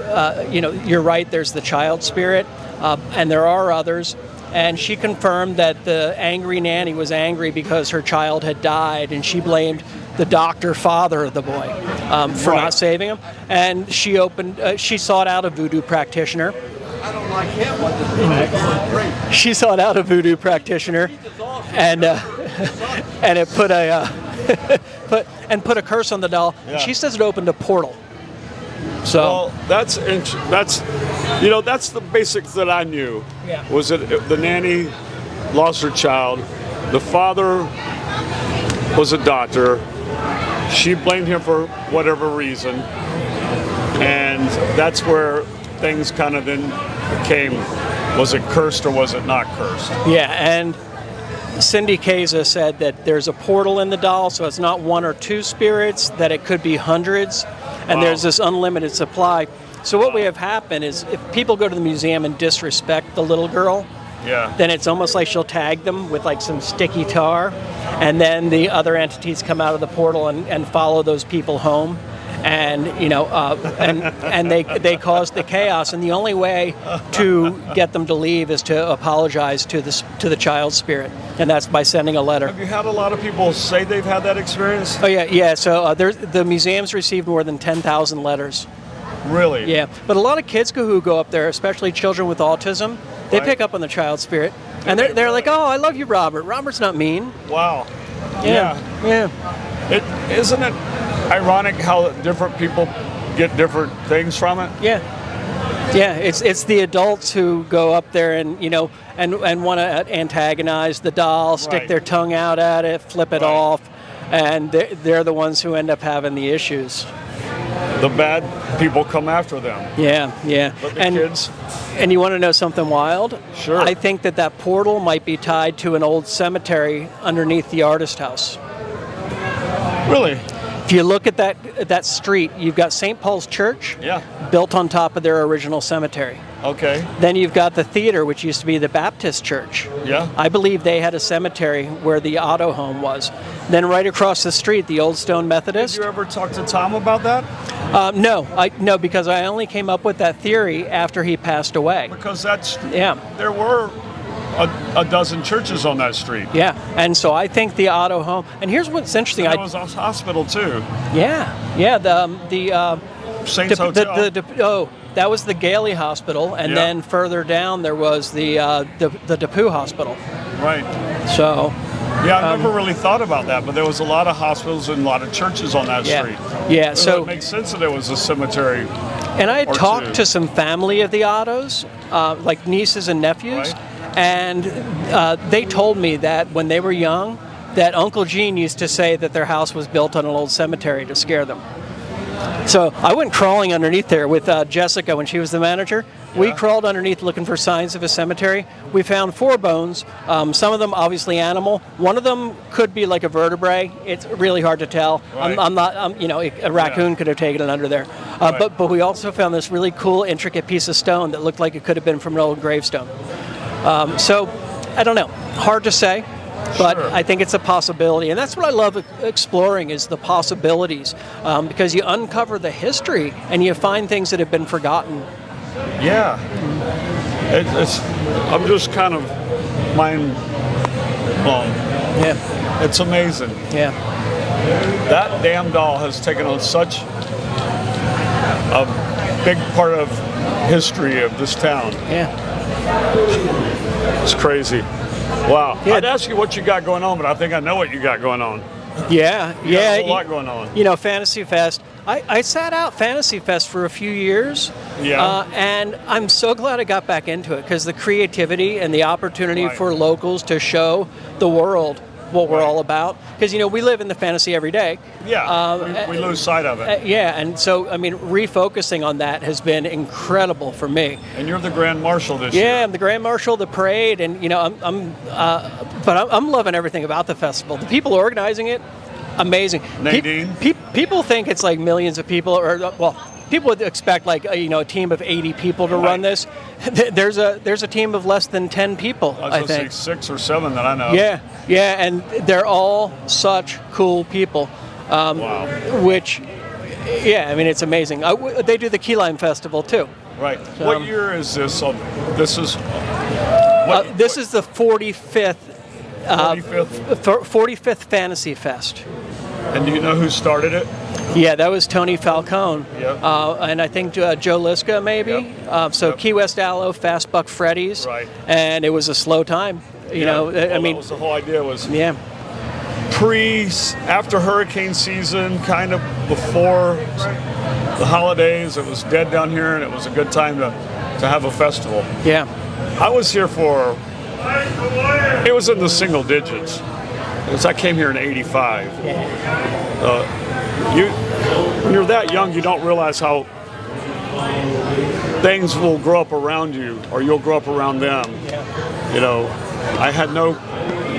C: you're right. There's the child spirit, and there are others. And she confirmed that the angry nanny was angry because her child had died, and she blamed the doctor father of the boy for
A: Right.
C: not saving him. And she sought out a voodoo practitioner.
B: I don't like him. What the great.
C: She sought out a voodoo practitioner, and it put a put a curse on the doll.
A: Yeah.
C: She says it opened a portal. So
A: Well, that's the basics that I knew.
C: Yeah.
A: Was that the nanny lost her child, the father was a doctor. She blamed him for whatever reason, and that's where things kind of then became: was it cursed or was it not cursed?
C: yeah, and Cindy Kaza said that there's a portal in the doll, so it's not one or two spirits, that it could be hundreds, and
A: Wow.
C: there's this unlimited supply. So what we have happen is if people go to the museum and disrespect the little girl,
A: Yeah.
C: then it's almost like she'll tag them with like some sticky tar, and then the other entities come out of the portal and follow those people home. and and they caused the chaos. And the only way to get them to leave is to apologize to the child spirit, and that's by sending a letter.
A: Have you had a lot of people say they've had that experience?
C: Oh yeah. So the museum's received more than 10,000 letters.
A: Really?
C: Yeah, but a lot of kids who go up there, especially children with autism, they
A: Right.
C: pick up on the child spirit, and they're like, "Oh, I love you, Robert. Robert's not mean."
A: Wow.
C: Yeah.
A: Isn't it ironic how different people get different things from it?
C: Yeah. Yeah, it's the adults who go up there and and want to antagonize the doll, stick
A: Right.
C: their tongue out at it, flip it
A: Right.
C: off, and they're the ones who end up having the issues.
A: The bad people come after them.
C: Yeah, yeah.
A: But the kids,
C: And you want to know something wild?
A: Sure.
C: I think that portal might be tied to an old cemetery underneath the artist house.
A: really?
C: If you look at that street, you've got St. Paul's Church
A: Yeah.
C: built on top of their original cemetery.
A: Okay.
C: Then you've got the theater, which used to be the Baptist church.
A: Yeah.
C: I believe they had a cemetery where the Otto home was. Then right across the street, the Old Stone
A: Did
C: Methodist.
A: you ever talk to Tom about that?
C: No, because I only came up with that theory after he passed away.
A: Because
C: Yeah.
A: there were a dozen churches on that street.
C: Yeah, and so I think the Otto home. And here's what's interesting.
A: There was a hospital too.
C: Yeah. The
A: Saints Hotel.
C: that was the Gailey Hospital, and
A: Yeah.
C: then further down there was the DePue Hospital.
A: Right.
C: So
A: Yeah, I never really thought about that, but there was a lot of hospitals and a lot of churches on that
C: yeah,
A: street.
C: yeah.
A: So
C: So
A: it makes sense that there was a cemetery.
C: and I had
A: or
C: talked
A: two.
C: to some family of the Ottos, like nieces and nephews,
A: Right.
C: and they told me that when they were young, that Uncle Gene used to say that their house was built on an old cemetery to scare them. So I went crawling underneath there with Jessica when she was the manager. We
A: Yeah.
C: crawled underneath looking for signs of a cemetery. We found 4 bones, some of them obviously animal. One of them could be like a vertebrae. It's really hard to tell.
A: Right.
C: A raccoon could have taken it under there.
A: Right.
C: But we also found this really cool, intricate piece of stone that looked like it could have been from an old gravestone. So I don't know. Hard to say. But
A: Sure.
C: I think it's a possibility, and that's what I love exploring is the possibilities, because you uncover the history and you find things that have been forgotten.
A: Yeah. I'm just kind of mind blown.
C: Yeah,
A: It's amazing.
C: yeah,
A: That damn doll has taken on such a big part of history of this town.
C: yeah.
A: It's crazy. Wow.
C: Yeah.
A: I'd ask you what you got going on, but I think I know what you got going on.
C: Yeah,
A: You got
C: yeah.
A: a whole lot going on.
C: Fantasy Fest. I sat out Fantasy Fest for a few years,
A: Yeah.
C: and I'm so glad I got back into it because the creativity and the opportunity
A: Right.
C: for locals to show the world what we're
A: Right.
C: all about. Because we live in the fantasy every day.
A: Yeah. We lose sight of it.
C: Yeah, and so refocusing on that has been incredible for me.
A: And you're the Grand Marshal this year.
C: Yeah, I'm the Grand Marshal of the parade, and I'm loving everything about the festival. The people organizing it, amazing.
A: Nadine?
C: People think it's like millions of people, people would expect like a team of 80 people to run
A: Right.
C: this. There's a team of less than 10 people,
A: I
C: I
A: was going
C: think.
A: to say 6 or 7 that I know.
C: Yeah, and they're all such cool people.
A: Wow.
C: Which, it's amazing. They do the Key Lime Festival too.
A: Right. What year is this? This is.
C: This is the 45th
A: 45th.
C: 45th Fantasy Fest.
A: And do you know who started it?
C: Yeah, that was Tony Falcone.
A: Yep.
C: And I think Joe Liska maybe.
A: Yep.
C: So Key West Aloe, Fast Buck Freddy's.
A: Right.
C: And it was a slow time.
A: That was the whole idea was
C: Yeah.
A: after hurricane season, kind of before the holidays. It was dead down here, and it was a good time to have a festival.
C: Yeah.
A: I was here it was in the single digits. Because I came here in '85. When you're that young, you don't realize how things will grow up around you, or you'll grow up around them. I had no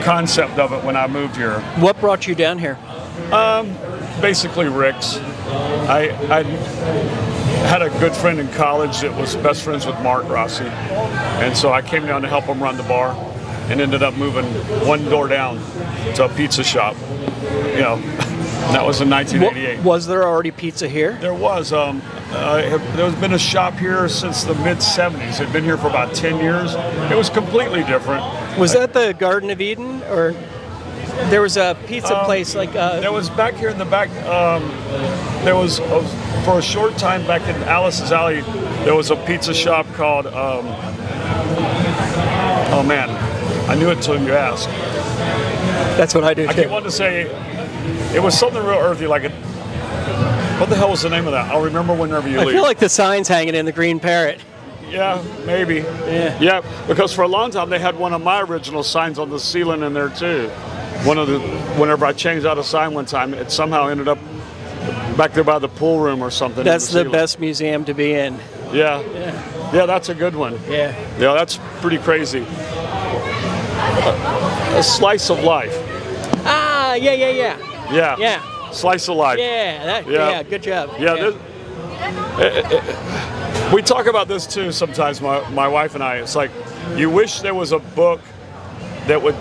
A: concept of it when I moved here.
C: What brought you down here?
A: Basically, Rick's. I had a good friend in college that was best friends with Mark Rossi, and so I came down to help him run the bar, and ended up moving one door down to a pizza shop. That was in 1988.
C: Was there already pizza here?
A: There was. There's been a shop here since the mid-'70s. It'd been here for about 10 years. It was completely different.
C: Was that the Garden of Eden, or there was a pizza place like?
A: There was back here in the back. There was for a short time back in Alice's Alley. There was a pizza shop called. Oh man, I knew it until you asked.
C: That's what I do
A: I
C: too.
A: keep wanting to say it was something real earthy, like what the hell was the name of that? I'll remember whenever you leave.
C: I feel like the sign's hanging in the Green Parrot.
A: Yeah, maybe. Yeah, because for a long time they had one of my original signs on the ceiling in there too. Whenever I changed out a sign one time, it somehow ended up back there by the pool room or something.
C: That's the best museum to be in.
A: Yeah, that's a good one.
C: Yeah,
A: that's pretty crazy. A slice of life.
C: Ah, yeah.
A: Slice of life.
C: Yeah, good job.
A: Yeah. We talk about this too sometimes, my wife and I. It's like, you wish there was a book that would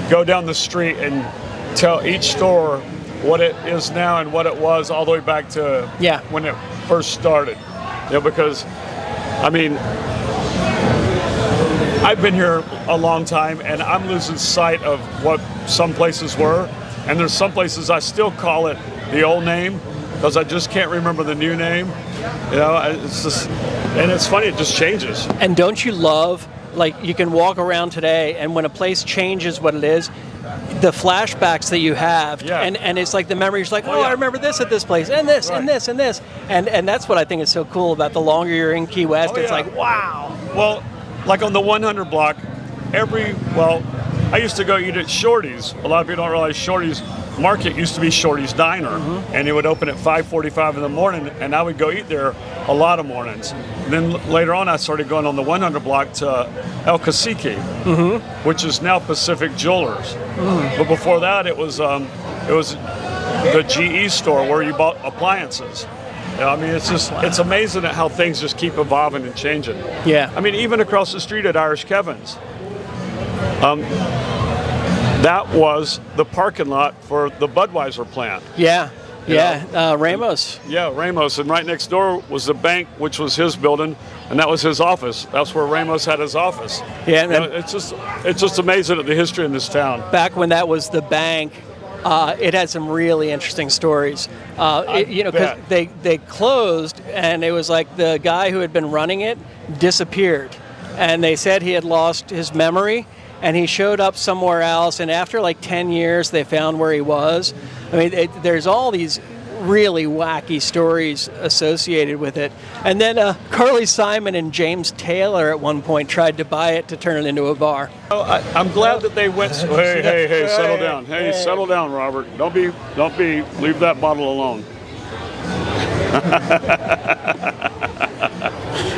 A: go down the street and tell each store what it is now and what it was all the way back to when it first started. Because, I mean, I've been here a long time and I'm losing sight of what some places were. And there's some places I still call it the old name because I just can't remember the new name. It's just, and it's funny, it just changes.
C: And don't you love, like, you can walk around today and when a place changes what it is, the flashbacks that you have, and it's like the memories, like, I remember this at this place, and this, and this, and this, and that's what I think is so cool about the longer you're in Key West. It's like, wow.
A: Well, like on the 100 block, I used to go eat at Shorty's. A lot of people don't realize Shorty's Market used to be Shorty's Diner, and it would open at 5:45 in the morning, and I would go eat there a lot of mornings. And then later on, I started going on the 100 block to El Cacique, which is now Pacific Jewelers. But before that, it was the GE store where you bought appliances. I mean, it's amazing at how things just keep evolving and changing.
C: Yeah.
A: I mean, even across the street at Irish Kevin's. That was the parking lot for the Budweiser plant.
C: Ramos.
A: Yeah, Ramos. And right next door was the bank, which was his building, and that was his office. That's where Ramos had his office.
C: Yeah, and
A: it's just amazing at the history in this town.
C: Back when that was the bank, it had some really interesting stories. Because they closed, and it was like the guy who had been running it disappeared, and they said he had lost his memory. And he showed up somewhere else, and after like 10 years, they found where he was. I mean, there's all these really wacky stories associated with it. And then Carly Simon and James Taylor at one point tried to buy it to turn it into a bar.
A: I'm glad that they went. Hey, settle down. Hey, settle down, Robert. Don't be. Leave that bottle alone.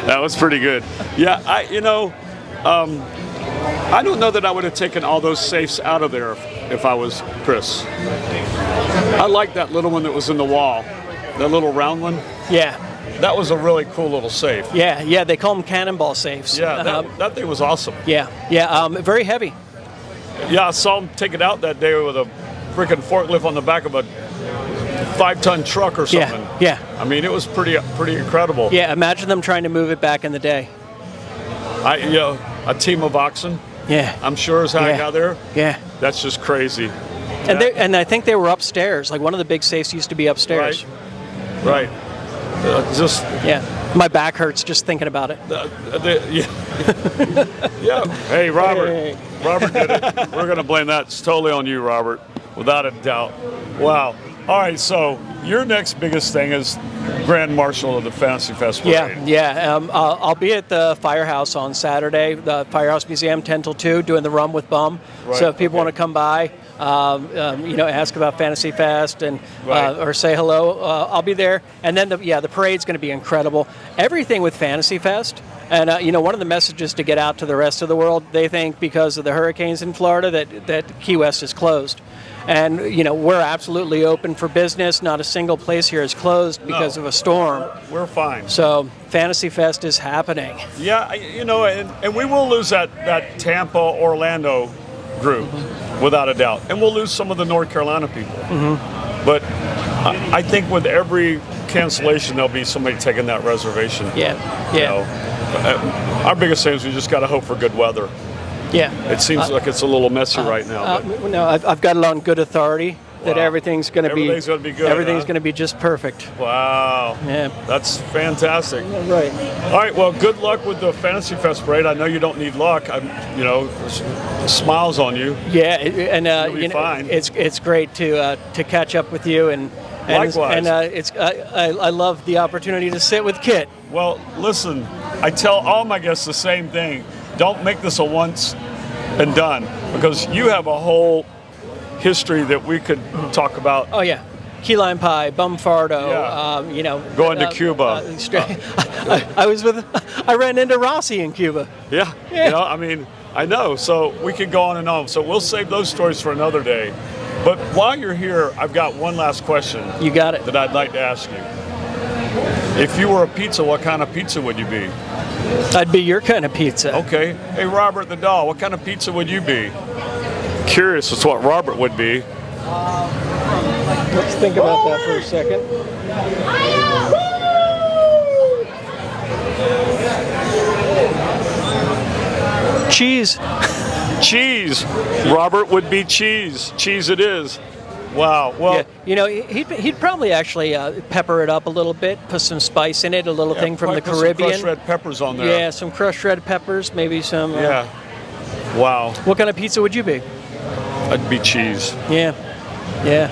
A: That was pretty good. Yeah, I don't know that I would have taken all those safes out of there if I was Chris. I like that little one that was in the wall, that little round one.
C: Yeah.
A: That was a really cool little safe.
C: Yeah, they call them cannonball safes.
A: Yeah, that thing was awesome.
C: Yeah, very heavy.
A: Yeah, I saw him take it out that day with a freaking forklift on the back of a 5-ton truck or something.
C: Yeah.
A: I mean, it was pretty incredible.
C: Yeah, imagine them trying to move it back in the day.
A: A team of oxen.
C: Yeah.
A: I'm sure is how I got there.
C: Yeah.
A: That's just crazy.
C: And I think they were upstairs. Like one of the big safes used to be upstairs.
A: Right.
C: My back hurts just thinking about it.
A: Yeah. Hey, Robert. Hey. Robert did it. We're going to blame that. It's totally on you, Robert, without a doubt. Wow. All right, so your next biggest thing is Grand Marshal of the Fantasy Fest Parade.
C: I'll be at the Firehouse on Saturday, the Firehouse Museum, 10 till 2, doing the Rum with Bum. Right. So if people want to come by, ask about Fantasy Fest and or say hello, I'll be there. And then the parade's going to be incredible. Everything with Fantasy Fest. And, one of the messages to get out to the rest of the world, they think because of the hurricanes in Florida that Key West is closed. And, we're absolutely open for business. Not a single place here is closed because of a storm.
A: We're fine.
C: So Fantasy Fest is happening.
A: Yeah, and we will lose that Tampa, Orlando group, without a doubt. And we'll lose some of the North Carolina people. But I think with every cancellation, there'll be somebody taking that reservation.
C: Yeah,
A: You
C: yeah,
A: know, our biggest thing is we just got to hope for good weather.
C: yeah.
A: It seems like it's a little messy right now. But
C: No, I've got it on good authority that
A: Wow.
C: everything's going to be
A: Everything's gonna be good,
C: Everything's
A: huh?
C: going to be just perfect.
A: wow,
C: Yeah.
A: that's fantastic.
C: Right.
A: All right, well, good luck with the Fantasy Fest parade. I know you don't need luck. Smiles on you.
C: Yeah, and
A: be fine.
C: it's great to catch up with you and
A: Likewise.
C: and I love the opportunity to sit with Kit.
A: Well, listen, I tell all my guests the same thing. Don't make this a once and done, because you have a whole history that we could talk about.
C: Oh yeah, key lime pie, bumfardo.
A: Yeah. Going to Cuba.
C: I ran into Rossi in Cuba.
A: Yeah.
C: Yeah.
A: I know. So we could go on and on. So we'll save those stories for another day. But while you're here, I've got one last question.
C: You got it.
A: That I'd like to ask you. If you were a pizza, what kind of pizza would you be?
C: I'd be your kind of pizza.
A: Okay. Hey, Robert the doll, what kind of pizza would you be? Curious as to what Robert would be.
C: Let's think about that for a second. Cheese.
A: Cheese. Robert would be cheese. Cheese it is. Wow. Well,
C: Yeah, he'd probably actually pepper it up a little bit, put some spice in it, a little thing from the
A: probably put
C: Caribbean.
A: Some crushed red peppers on there.
C: Yeah, some crushed red peppers, maybe some.
A: Yeah. Wow.
C: What kind of pizza would you be?
A: I'd be cheese.
C: Yeah, yeah.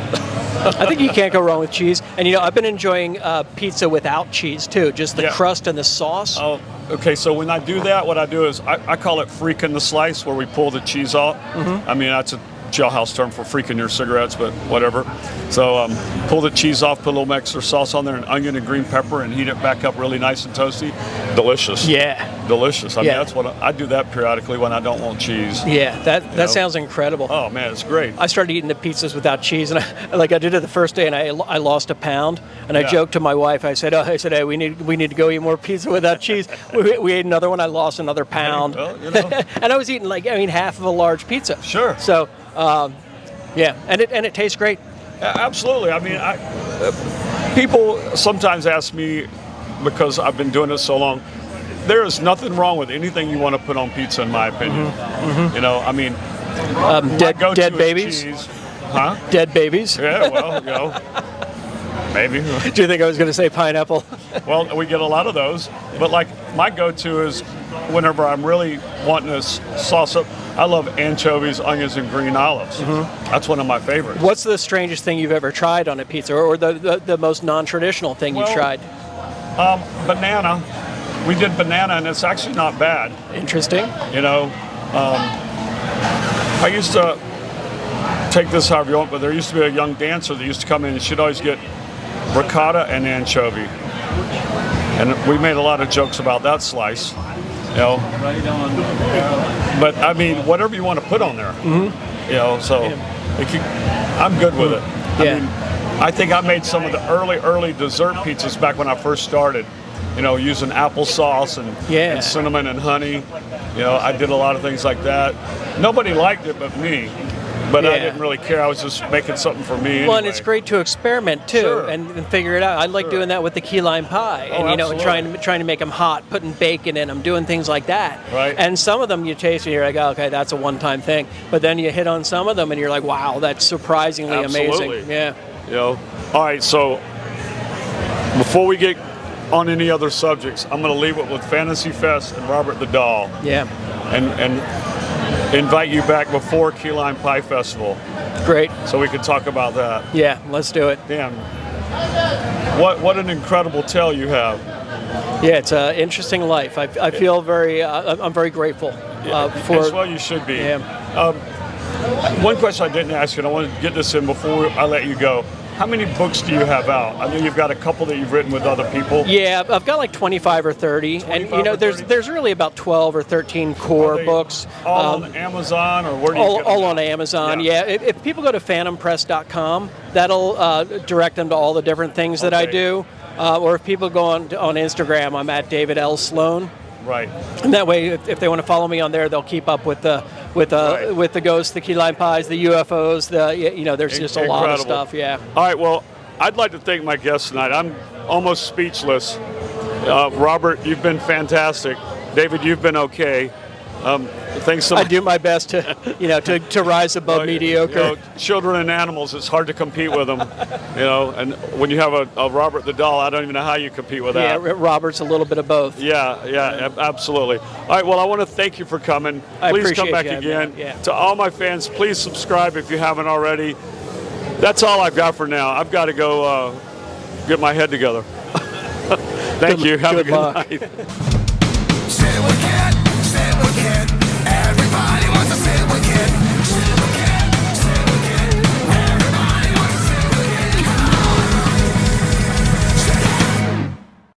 C: I think you can't go wrong with cheese. And I've been enjoying pizza without cheese too, just the
A: Yeah.
C: crust and the sauce.
A: Oh, okay. So when I do that, what I do is I call it freaking the slice, where we pull the cheese off.
C: Mm-hmm.
A: That's a jailhouse term for freaking your cigarettes, but whatever. So pull the cheese off, put a little extra sauce on there, and onion and green pepper, and heat it back up really nice and toasty. Delicious.
C: Yeah,
A: Delicious.
C: Yeah.
A: That's what I do that periodically when I don't want cheese.
C: yeah. That
A: know?
C: sounds incredible.
A: Oh man, it's great.
C: I started eating the pizzas without cheese, and I did it the first day, and I lost a pound. And I
A: Yeah.
C: joked to my wife. I said, hey, we need to go eat more pizza without cheese. We ate another one. I lost another pound.
A: Well,
C: And I was eating half of a large pizza.
A: Sure.
C: So, yeah, and it tastes great.
A: Absolutely. People sometimes ask me, because I've been doing this so long, there is nothing wrong with anything you want to put on pizza, in my opinion. My go-to
C: Dead
A: is
C: babies.
A: cheese. Huh?
C: Dead babies.
A: Yeah, well, maybe.
C: Do you think I was going to say pineapple?
A: Well, we get a lot of those. But my go-to is whenever I'm really wanting to sauce up, I love anchovies, onions, and green olives. That's one of my favorites.
C: What's the strangest thing you've ever tried on a pizza, or the most non-traditional thing you've
A: Well,
C: tried?
A: Banana. We did banana, and it's actually not bad.
C: Interesting.
A: I used to take this however you want, but there used to be a young dancer that used to come in, and she'd always get ricotta and anchovy. And we made a lot of jokes about that slice. But whatever you want to put on there. So I'm good with it.
C: Yeah.
A: I think I made some of the early dessert pizzas back when I first started. Using applesauce and cinnamon and honey. I did a lot of things like that. Nobody liked it but me. But I didn't really care. I was just making something for me.
C: Well,
A: anyway.
C: and it's great to experiment too,
A: Sure.
C: and figure it out. I like doing that with the key lime pie, and
A: absolutely.
C: trying to make them hot, putting bacon in them, doing things like that.
A: Right.
C: And some of them you taste and you're like, oh, okay, that's a one-time thing. But then you hit on some of them and you're like, wow, that's surprisingly
A: Absolutely.
C: amazing. Yeah.
A: All right. So before we get on any other subjects, I'm going to leave it with Fantasy Fest and Robert the Doll,
C: Yeah.
A: and invite you back before Key Lime Pie Festival
C: Great.
A: so we can talk about that.
C: Yeah. Let's do it.
A: Damn. What an incredible tale you have.
C: Yeah, it's an interesting life. I feel I'm very grateful for.
A: As well, you should be.
C: Yeah.
A: One question I didn't ask you, and I want to get this in before I let you go. How many books do you have out? I know you've got a couple that you've written with other people.
C: Yeah, I've got like 25 or 30,
A: 25
C: and
A: or 30?
C: there's really about 12 or 13
A: Are
C: core
A: they
C: books.
A: all on Amazon, or where do you get them
C: All
A: at?
C: on Amazon. Yeah. If people go to phantompress.com, that'll direct them to all the different things that I
A: Okay.
C: do. Or if people go on Instagram, I'm at David L. Sloan.
A: Right.
C: And that way, if they want to follow me on there, they'll keep up with the
A: Right.
C: with the ghosts, the key lime pies, the UFOs. There's just a lot of
A: Incredible.
C: stuff. Yeah.
A: All right. Well, I'd like to thank my guests tonight. I'm almost speechless. Robert, you've been fantastic. David, you've been okay. Thanks so
C: I
A: much.
C: do my best to, to rise above mediocre.
A: Children and animals, it's hard to compete with them. And when you have a Robert the doll, I don't even know how you compete with
C: Yeah,
A: that.
C: Robert's a little bit of both.
A: Yeah, absolutely. All right, well, I want to thank you for coming.
C: I
A: Please come
C: appreciate
A: back
C: you having
A: again.
C: me. Yeah.
A: To all my fans, please subscribe if you haven't already. That's all I've got for now. I've got to go get my head together. Thank you. Have a
C: good
A: good
C: luck.
A: night.
D: Sit with Kit, sit with Kit.